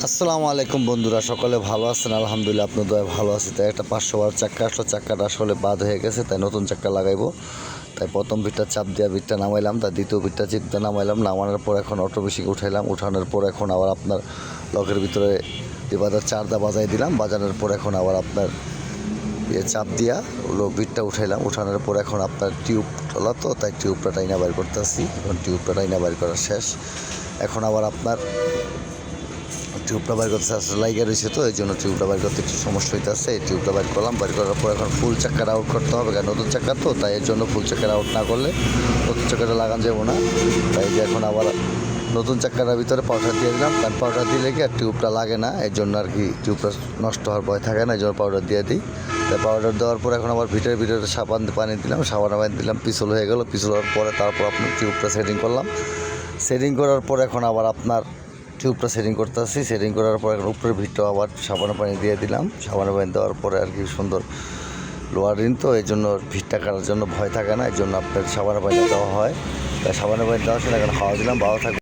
আসসালামু আলাইকুম বন্ধুরা, সকলে ভালো আছেন? আলহামদুলিল্লাহ, আপনার দয়া ভালো আছি। তাই একটা 500 বার চাক্কা আসলো, চাক্কাটা আসলে বাদ হয়ে গেছে, তাই নতুন চাক্কা লাগাইবো। তাই প্রথম বিটটা চাপ দিয়া বিটটা নামাইলাম, তাই দ্বিতীয় বিটটা চিপ দিয়ে নামাইলাম। নামানোর পর এখন অটো বেশিকে উঠাইলাম। উঠানোর পর এখন আবার আপনার লকের ভিতরে এবার চারদা বাজাই দিলাম। বাজানোর পর এখন আবার আপনার চাপ দিয়া বিটটা উঠাইলাম। উঠানোর পর এখন আপনার টিউব তোলা, তো তাই টিউবটা টাইনা বাইর করতে আসছি। এখন টিউবটা টাইনা বাইর করা শেষ। এখন আবার আপনার টিউবটা বাইর করতে আসলে লাইগা রয়েছে, তো এই জন্য টিউবটা বাইর করতে একটু সমস্যা হইতে আসছে। এই টিউবটা বাইর করলাম। বাইর করার পর এখন ফুল চাক্কাটা আউট করতে হবে, কারণ নতুন চাক্কা তো, তাই এর জন্য ফুল চাক্কাটা আউট না করলে নতুন চাক্কাটা লাগানো যাবো না। তাই যে এখন আবার নতুন চাক্কাটার ভিতরে পাউডার দিয়ে দিলাম, কারণ পাউডার দিলে কি আর টিউবটা লাগে না, এর জন্য আর কি টিউবটা নষ্ট হওয়ার ভয় থাকে না, এই জন্য পাউডার দিয়ে দিই। তাই পাউডার দেওয়ার পর এখন আবার ভিতরে সাবান পানি দিলাম, সাবান পানি দিলাম, পিছল হয়ে গেলো। পিছল হওয়ার পরে তারপর আপনার টিউবটা সেটিং করলাম। সেটিং করার পর এখন আবার আপনার টিউবটা সেটিং করতে আসছি। সেটিং করার পর এখন উপরের ভিতটাও আবার সাবান পানি দিয়ে দিলাম। সাবান পানি দেওয়ার পরে আর কি সুন্দর লোয়ার রিং, তো এই জন্য ভিটটা কাটার জন্য ভয় থাকে না, এই জন্য আপনার সাবান পানি দেওয়া হয়। তাই সাবান পানি দেওয়ার সময় এখন হাওয়া দিলাম, ভালো থাকবে।